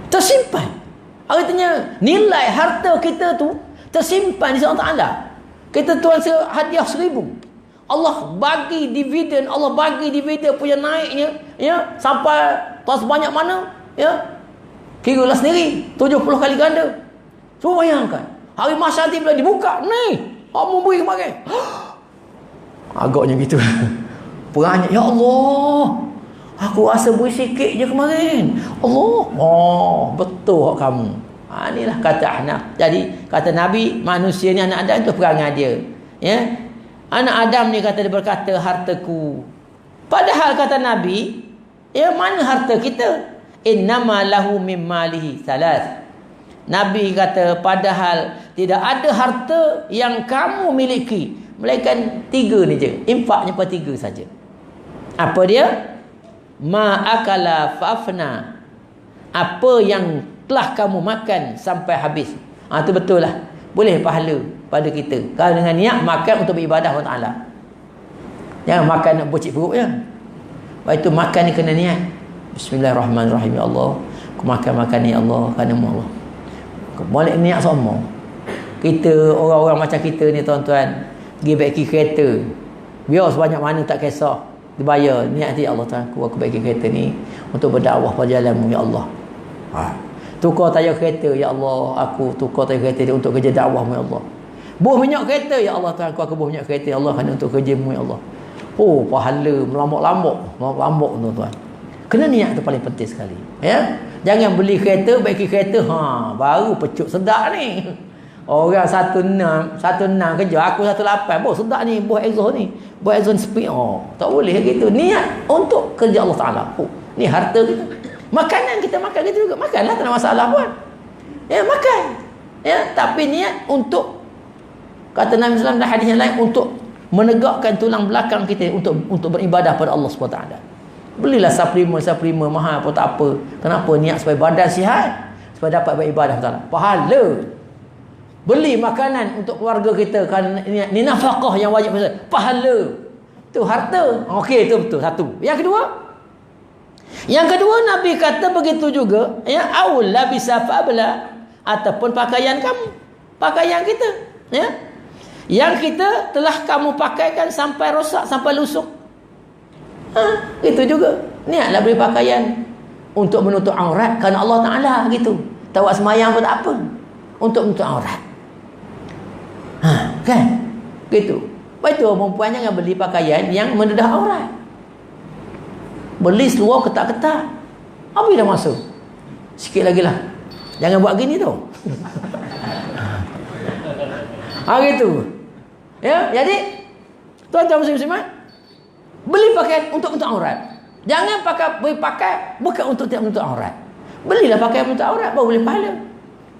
Tersimpan. Artinya nilai harta kita tu tersimpan di sisi Allah SWT. Kita tuan hadiah 1,000. Allah bagi dividen punya naiknya, ya, sampai tak sebanyak mana, ya. Kiralah sendiri 70 kali ganda. Cuba bayangkan. Hari mahsyar nanti bila dibuka, ni kamu beri kemarin. Agaknya gitu. Perannya, ya Allah, aku rasa beri sikit je kemarin. Allah, oh, betul hak kamu. Inilah kata Ahnaf. Jadi kata Nabi, manusia ni, anak Adam tu perangai dia. Ya, anak Adam ni kata dia berkata hartaku. Padahal kata Nabi, ya, mana harta kita? Innama lahu mim malihi salas. Nabi kata, padahal tidak ada harta yang kamu miliki melainkan 3 ni je. Infaknya pada 3 saja. Apa dia? Ma akala fa'afna. Apa yang telah kamu makan sampai habis. Itu betul lah. Boleh pahala pada kita kalau dengan niat makan untuk beribadah Allah Ta'ala. Jangan makan nak bocik perut je. Lepas itu makan ni kena niat. Bismillahirrahmanirrahim. Ya Allah, aku makan ni Allah kerana Allah. Boleh niat semua. Kita orang-orang macam kita ni tuan-tuan, pergi baiki kereta, biar sebanyak mana tak kisah, dibayar. Niat hati Allah Ta'ala, aku baiki kereta ni untuk berdakwah pada jalan-Mu, ya Allah. Tukar tayar kereta, ya Allah, aku tukar tayar kereta ni untuk kerja dakwah-Mu, ya Allah. Buh minyak kereta, ya Allah Ta'ala, aku buh minyak kereta, ya Allah, kerana untuk kerja-Mu, ya Allah. Oh, pahala melambok-lambok tuan-tuan. Kena niat tu paling penting sekali, ya. Jangan beli kereta, baiki kereta, baru pecut sedap ni. Orang 16 kerja, aku 18. Boh sedap ni, buah exhaust ni. Buah exhaust speed. Tak boleh gitu. Niat untuk kerja Allah Ta'ala. Ni harta kita. Makanan kita makan kita juga. Makanlah, tak ada masalah pun. Ya, makan. Ya, tapi niat untuk, kata Nabi SAW dalam hadis yang lain, untuk menegakkan tulang belakang kita untuk beribadah pada Allah SWT. Belilah suplemen mahal pun tak apa. Kenapa? Niat supaya badan sihat, supaya dapat beribadah Allah. Pahala. Beli makanan untuk keluarga kita kerana ni nafkah yang wajib. Pahala. Itu harta. Okey, itu betul. Satu. Yang kedua Nabi kata begitu juga, ya, aula bisa fa'bla, ataupun pakaian kamu, pakaian kita, ya, yang kita telah kamu pakaikan sampai rosak, sampai lusuk. Itu juga. Niatlah beli pakaian untuk menutup aurat kerana Allah Ta'ala gitu. Tak buat semayang pun tak apa. Untuk menutup aurat. Kan? Gitu. Lepas itu perempuan jangan beli pakaian yang mendedah aurat. Beli seluar ketat-ketat. Habis dah masuk. Sikit lagi lah. Jangan buat gini tu. Gitu. Ya, jadi tuan-tuan muslim-muslimat, beli pakaian untuk aurat. Jangan beli pakai bukan untuk tidak menutup aurat. Belilah pakaian untuk aurat, baru boleh pahala.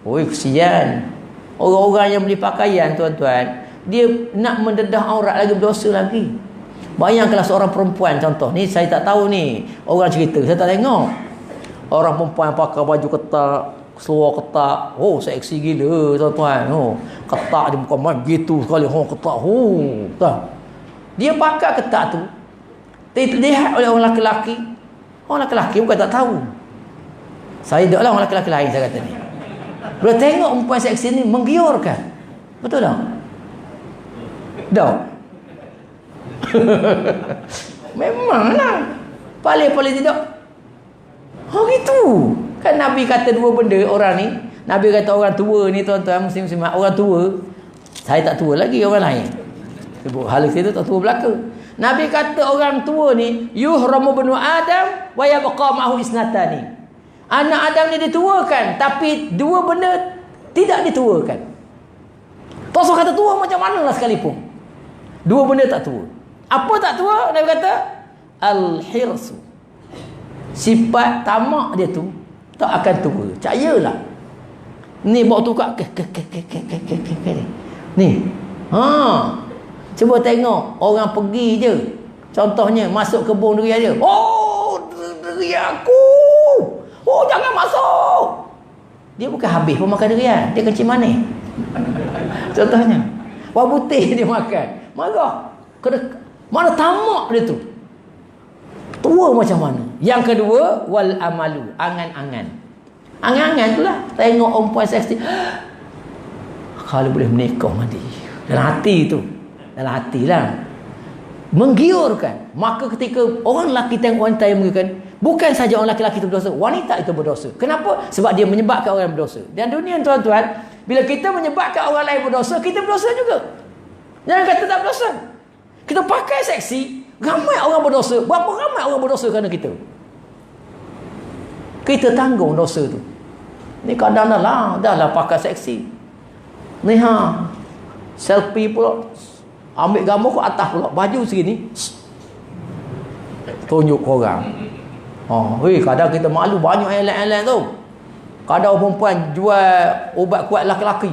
Oi, kesian. Orang-orang yang beli pakaian, tuan-tuan, dia nak mendedah aurat lagi, berdosa lagi. Bayangkanlah seorang perempuan, contoh. Ni saya tak tahu ni. Orang cerita, saya tak tengok. Orang perempuan pakai baju ketat, seluar ketat. Oh, seksi gila, tuan-tuan. Oh, ketat dia bukan main gitu sekali. Oh, ketat. Oh, tak. Dia pakai ketat tu dilihat oleh orang lelaki. Orang lelaki bukan tak tahu. Saya dah lah orang lelaki lain, saya kata ni. Bila tengok perempuan seksi ni menggiurkan. Betul tak? Tak. Memanglah. Paling tidak. Gitu. Kan Nabi kata 2 benda orang ni. Nabi kata orang tua ni, tuan-tuan muslim-muslimat, orang tua. Saya tak tua lagi, orang lain. Hal itu tak tua belaka. Nabi kata orang tua ni yuhramu banu Adam wa yabqa ma'hu isnatani. Anak Adam ni dituakan, tapi 2 benda tidak dituakan. Tak usah kata tua macam mana lah sekalipun. Dua benda tak tua. Apa tak tua? Nabi kata al-hirsu. Sifat tamak dia tu tak akan tua. Percayalah. Ni bawa tu kat ni. Cuba tengok orang pergi je. Contohnya masuk kebun durian dia. Oh, durian aku. Oh, jangan masuk. Dia bukan habis pun makan durian. Dia kencing manis. Contohnya. Wah putih dia makan. Marah. Mana tamak dia tu. Tua macam mana. Yang kedua, wal amalu. Angan-angan. Angan-angan tu lah. Tengok perempuan seksi. Kalau boleh menikah mandi. Dalam hati tu. Dalam hati lah. Menggiurkan. Maka ketika orang lelaki tengok wanita yang menggiurkan, bukan saja orang lelaki itu berdosa, wanita itu berdosa. Kenapa? Sebab dia menyebabkan orang berdosa. Dan dunia tuan-tuan, bila kita menyebabkan orang lain berdosa, kita berdosa juga. Jangan kata tak berdosa. Kita pakai seksi, ramai orang berdosa. Berapa ramai orang berdosa kerana kita? Kita tanggung dosa tu. Ni kadang dah lah pakai seksi. Ni selfie pula. Ambil gambar ke atas pula. Baju segini. Tunjuk korang. Kadang kita malu banyak elak-elak tu. Kadang perempuan jual ubat kuat laki-laki.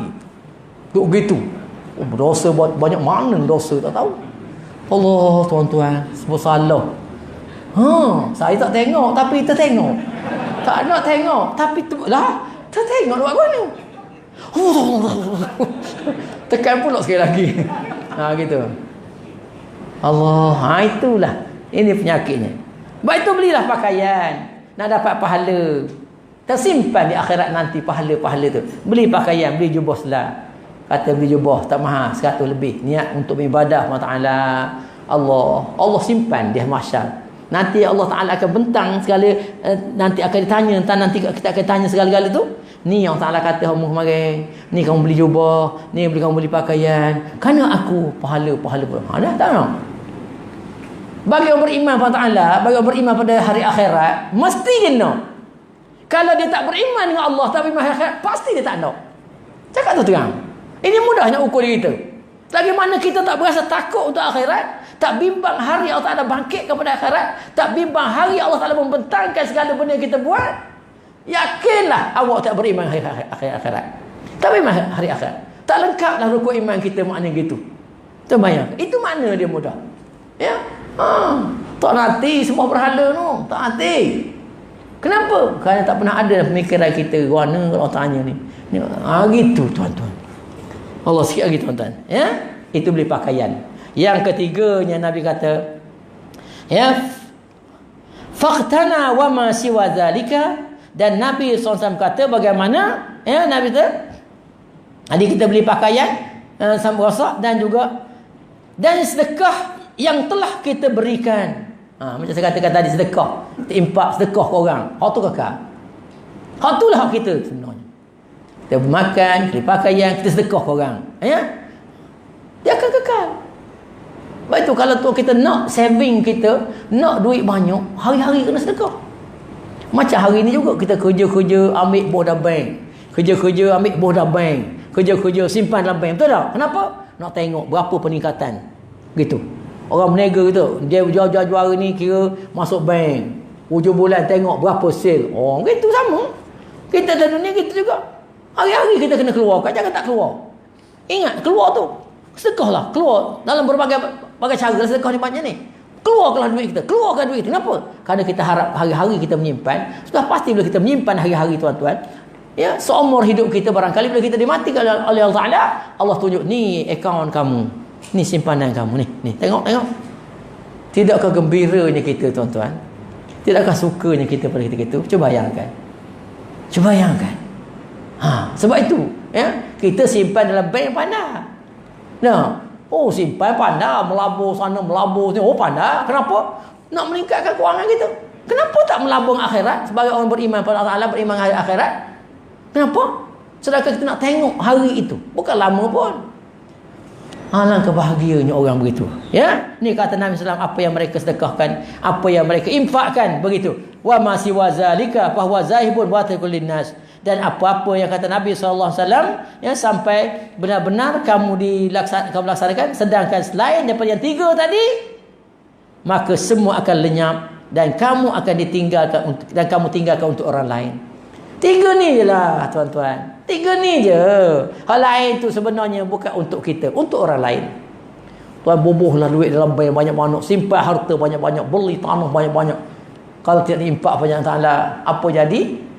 Duk gitu. Berdosa banyak mana dosa tak tahu. Allah tuan-tuan, sebab salah. Saya tak tengok tapi tertengok. Tak nak tengok tapi tertengok buat mana? Tekan pula sekali lagi. Gitu. Allah, itulah. Ini penyakitnya. Sebab itu belilah pakaian nak dapat pahala. Tersimpan di akhirat nanti pahala-pahala tu. Beli pakaian, beli jubah selat. Kata beli jubah tak mahal, 100 lebih. Niat untuk beribadah Allah Taala. Allah simpan di mahsyar. Nanti Allah Taala akan bentang segala, nanti akan ditanya, nanti kita akan tanya segala-gala tu. Ni yang Taala kata kamu kemarin, ni kamu beli jubah, ni kamu beli pakaian. Kerana aku pahala. Dah tak nak. Bagi orang beriman pada Taala, bagi orang beriman pada hari akhirat, mesti dia nak. Kalau dia tak beriman dengan Allah, tak beriman dengan akhirat, pasti dia tak nak. Cakap tu terang. Ini mudahnya ukur diri kita. Lagi mana kita tak berasa takut untuk akhirat, tak bimbang hari Allah Ta'ala bangkit kepada akhirat, tak bimbang hari Allah Ta'ala membentangkan segala benda yang kita buat, yakinlah awak tak beriman hari akhirat. Tak beriman hari akhirat. Tak lengkaplah rukun iman kita maknanya gitu. Terbayang. Itu makna dia mudah. Ya? Tak nanti semua berhala tu. Tak nanti. Kenapa? Kerana tak pernah ada pemikiran kita. Mana kalau tanya ni. Gitu tuan-tuan. Allah sikit lagi tuan-tuan. Ya? Itu beli pakaian. Yang ketiganya Nabi kata, ya, faqtana wa ma siwa zalika. Dan Nabi SAW kata bagaimana, ya, Nabi kata, jadi kita beli pakaian sama rosak dan juga dan sedekah yang telah kita berikan. Macam saya katakan tadi, sedekah, kita impak sedekah ke orang, hak tu kekal. Hak tu lah hak kita sebenarnya. Kita makan, beli pakaian, kita sedekah ke orang, ya, dia akan kekal. Baik tu, kalau tu kita nak saving, kita nak duit banyak, hari-hari kena sedekah. Macam hari ni juga kita kerja-kerja ambil buah dalam bank, kerja-kerja ambil buah dalam bank, kerja-kerja simpan dalam bank. Betul tak? Kenapa? Nak tengok berapa peningkatan. Gitu. Orang berniaga gitu, dia jual-jual ni kira masuk bank. Hujung bulan tengok berapa sale. Gitu sama. Kita dalam dunia gitu juga. Hari-hari kita kena keluar. Jangan tak keluar. Ingat, keluar tu. Sedekahlah. Keluar. Dalam berbagai cara sedekah ni banyak ni. Keluarkanlah duit kita. Keluarkan duit kita. Kenapa? Kerana kita harap hari-hari kita menyimpan. Sudah pasti bila kita menyimpan hari-hari tuan-tuan, ya, seumur hidup kita barangkali bila kita dimatikan oleh Allah Ta'ala, Allah tunjuk, ni akaun kamu, ni simpanan kamu, ni tengok. Tidakkah gembiranya kita tuan-tuan? Tidakkah sukanya kita pada ketika itu? Cuba bayangkan. Sebab itu, ya, kita simpan dalam bank pandai. Simpan pandai, melabur sana, melabur sini. Pandai. Kenapa? Nak meningkatkan kewangan kita. Kenapa tak melabur akhirat sebagai orang beriman pada Allah Ta'ala, beriman hari akhirat? Kenapa? Sedangkan kita nak tengok hari itu. Bukan lama pun. Alangkah bahagianya orang begitu. Ya? Ni kata Nabi SAW, apa yang mereka sedekahkan, apa yang mereka infakkan, begitu. Wa ma siwa zalika fa huwa zahibun wa tarikul linnas. Dan apa-apa yang kata Nabi SAW, ya, sampai benar-benar kamu laksanakan, sedangkan selain daripada yang 3 tadi, maka semua akan lenyap dan kamu akan ditinggalkan dan kamu tinggalkan untuk orang lain. 3 ni je lah tuan-tuan. 3 ni je. Hal lain tu sebenarnya bukan untuk kita, untuk orang lain. Tuan bubuhlah duit dalam bank banyak-banyak, simpan harta banyak-banyak, beli tanah banyak-banyak. Kalau tidak diimpak banyak Ta'ala, apa jadi?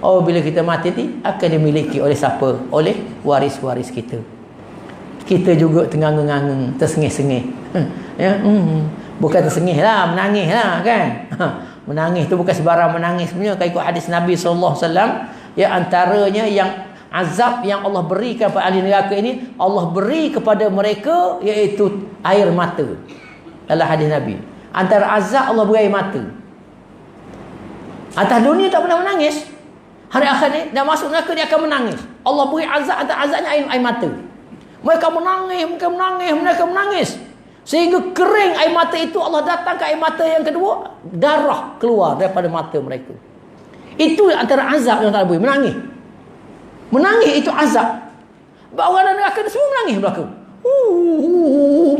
Oh, bila kita mati ni akan dimiliki oleh siapa? Oleh waris-waris kita. Kita juga tengah-ngeng, tersengih-sengih. Ya, bukan tersengih lah, menangis lah kan. Menangis tu bukan sebarang menangis sebenarnya. Kalau ikut hadis Nabi SAW, ya, antaranya yang azab yang Allah berikan pada ahli neraka ini, Allah beri kepada mereka iaitu air mata. Dalam hadis Nabi, antara azab Allah beri air mata. Atas dunia tak pernah menangis, hari akhir ni dah masuk neraka dia akan menangis. Allah beri azab, antara azabnya air mata. Mereka menangis sehingga kering air mata itu. Allah datangkan air mata yang kedua, darah keluar daripada mata mereka. Itu antara azab yang tak boleh menangis itu azab. Orang neraka semua menangis belakang.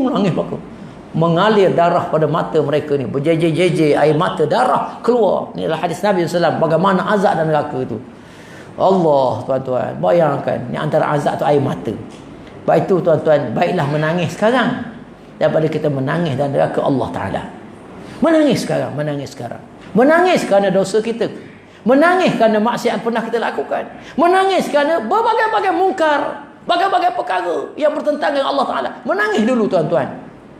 Menangis belakang. Mengalir darah pada mata mereka ni, berjejer-jejer air mata, darah keluar. Inilah hadis Nabi SAW, bagaimana azab dan neraka itu. Allah, tuan-tuan, bayangkan ni antara azab tu air mata. Baik itu tuan-tuan, baiklah menangis sekarang daripada kita menangis dan neraka Allah Ta'ala. Menangis sekarang. Menangis kerana dosa kita. Menangis kerana maksiat pernah kita lakukan. Menangis kerana berbagai-bagai mungkar, berbagai-bagai perkara yang bertentangan dengan Allah Ta'ala. Menangis dulu tuan-tuan.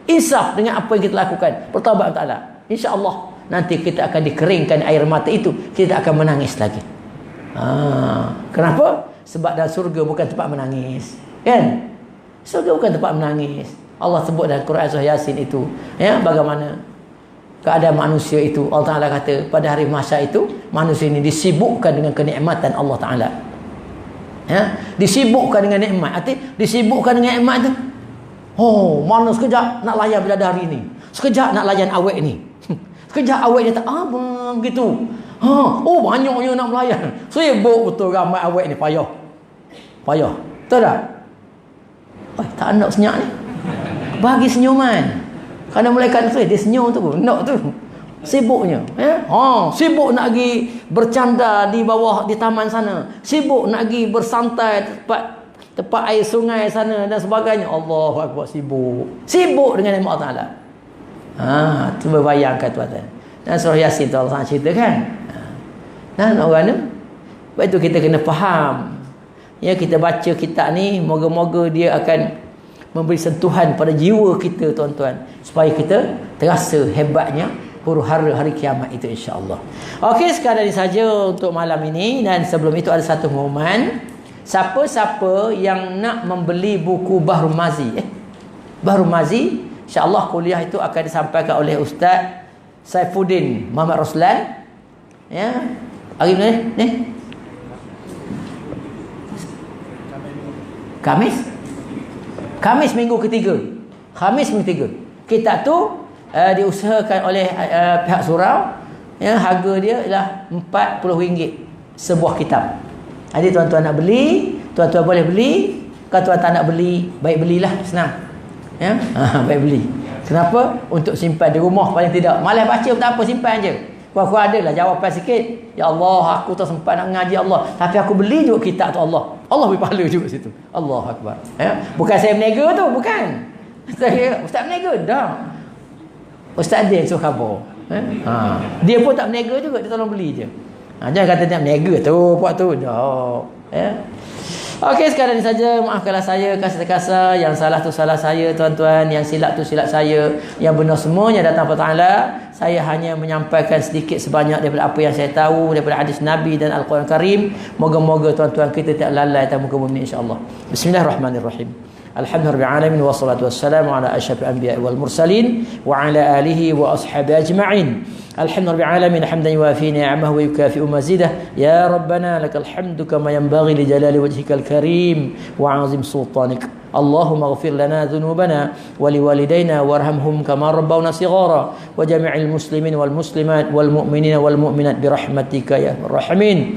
Insaf dengan apa yang kita lakukan, bertaubat Ta'ala. InsyaAllah nanti kita akan dikeringkan air mata itu, kita akan menangis lagi. Kenapa? Sebab dalam surga bukan tempat menangis, kan? Surga bukan tempat menangis. Allah sebut dalam Quran surah Yasin itu, ya, bagaimana keadaan manusia itu. Allah Ta'ala kata pada hari mahsyar itu, manusia ini disibukkan dengan kenikmatan Allah Ta'ala, ya, disibukkan dengan nikmat. Arti disibukkan dengan nikmat itu, mana sekejap nak layan bidadari ni, sekejap nak layan awet ni, sekejap awet dia tak begitu. Banyaknya nak melayan, sibuk betul ramai awet ni, payah. Betul tak? Tak nak senyap ni, bagi senyuman. Kerana malaikat tu dia senyum tu, nak tu sibuknya, ya? Sibuk nak pergi bercanda di bawah di taman sana, sibuk nak pergi bersantai tempat air sungai sana dan sebagainya. Allahu Akbar, sibuk dengan nikmat Allah Ta'ala. Cuba bayangkan tuan-tuan. Dan surah Yasin tu Allah cerita kan. Dan orang ni, sebab itu kita kena faham, ya, kita baca kitab ni, moga-moga dia akan memberi sentuhan pada jiwa kita tuan-tuan, supaya kita terasa hebatnya huru-hara hari kiamat itu, insya-Allah. Okey, sekadar ini saja untuk malam ini. Dan sebelum itu ada satu pengumuman. Siapa-siapa yang nak membeli buku Bahrul Mazi, insya-Allah kuliah itu akan disampaikan oleh Ustaz Saifuddin Muhammad Roslan, ya. Hari ni Khamis minggu ketiga. Kitab tu diusahakan oleh pihak surau, ya, harga dia ialah RM40 sebuah kitab. Jadi tuan-tuan nak beli, tuan-tuan boleh beli. Kalau tuan tak nak beli, baik belilah, senang, ya. Baik beli. Kenapa? Untuk simpan di rumah paling tidak. Malas baca pun tak apa, simpan je. Kurang-kurang adalah jawapan sikit. Ya Allah, aku tak sempat nak mengaji Allah, tapi aku beli juga kitab tu Allah beri pahala juga situ. Allahu Akbar, ya. Bukan saya berniaga tu, bukan. Ustaz berniaga dah. Ustaz dia yang suruh khabar, dia pun tak berniaga juga, dia tolong beli je. Jangan kata dia berniaga tu, buat tu dah, ya. Okey, sekadar ini saja. Maafkanlah saya kasar-kasar. Yang salah tu salah saya tuan-tuan, yang silap tu silap saya, yang benar semuanya datang dari Ta'ala. Saya hanya menyampaikan sedikit sebanyak daripada apa yang saya tahu daripada hadis Nabi dan Al-Quran Karim. Moga-moga tuan-tuan kita tak lalai atas muka bumi, insya-Allah. Bismillahirrahmanirrahim. Alhamdulillahirabbil alamin wassalatu wassalamu ala asyrafil anbiya'i wal mursalin wa ala alihi wa ashabihi ajma'in. Alhamdulillahirabbil alamin hamdan yuwafi ni'amahu wa yukafi'u mazidah. Ya rabbana lakal hamdu kama yanbaghi li jalali wajhikal karim wa 'azim sultanik. Allahumma ighfir lana dhunubana wa liwalidayna warhamhum kama rabbawna shighara wa jami'il muslimin wal muslimat wal mu'minina wal mu'minat bi rahmatika ya rahimin.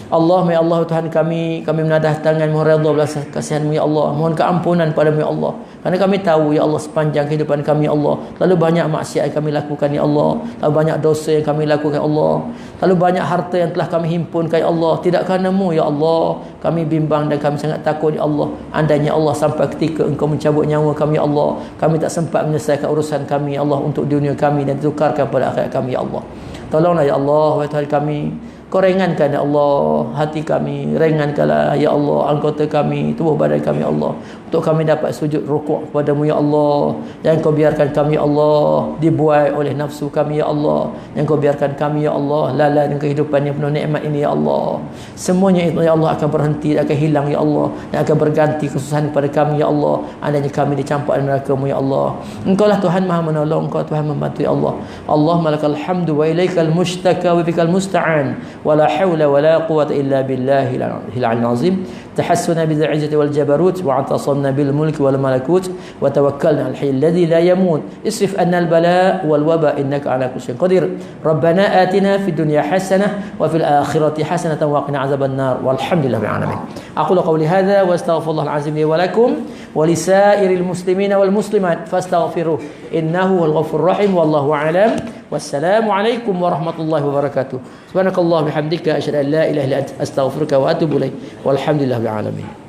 Allahumma ya Allah Tuhan kami menadah tangan mohon redha belas kasihan-Mu ya Allah, mohon keampunan pada-Mu ya Allah, kerana kami tahu ya Allah sepanjang kehidupan kami ya Allah terlalu banyak maksiat yang kami lakukan ya Allah, terlalu banyak dosa yang kami lakukan ya Allah, terlalu banyak harta yang telah kami himpunkan ya Allah tidak kerana-Mu ya Allah. Kami bimbang dan kami sangat takut ya Allah, andainya Allah sampai ketika Engkau mencabut nyawa kami ya Allah, kami tak sempat menyelesaikan urusan kami ya Allah untuk dunia kami dan ditukarkan pada akhirat kami ya Allah. Tolonglah ya Allah, wahai Tuhan kami, Kau ringankan ya Allah hati kami, ringankanlah ya Allah anggota kami, tubuh badan kami ya Allah, untuk kami dapat sujud rukuk kepada-Mu ya Allah. Jangan Kau biarkan kami ya Allah dibuai oleh nafsu kami ya Allah. Jangan Kau biarkan kami ya Allah lalai dengan kehidupan yang penuh nikmat ini ya Allah. Semuanya itu ya Allah akan berhenti, akan hilang ya Allah, dan akan berganti kesusahan kepada kami ya Allah andainya kami dicampakkan neraka-Mu ya Allah. Engkau lah Tuhan Maha menolong, Engkau Tuhan membantu ya Allah. Allahumma lakal hamdu wa ilaikal mushtaka wa bikal musta'an ولا حول ولا قوة إلا بالله العلي العظيم. تحسنا بالعزة والجبروت واعتصمنا بالملك والملكوت وتوكلنا على الحي الذي لا يموت. اصرف عنا البلاء والوباء إنك على كل شيء قدير. ربنا آتنا في الدنيا حسنة وفي الآخرة حسنة وقنا عذاب النار والحمد لله رب العالمين. أقول قولي هذا واستغفر الله العظيم لي ولكم ولسائر المسلمين والمسلمات فاستغفروه إنه هو الغفور الرحيم والله أعلم. والسلام عليكم ورحمة الله وبركاته. سبحانك اللهم وبحمدك أشهد أن لا إله إلا أنت أستغفرك وأتوب إليك والحمد لله رب العالمين.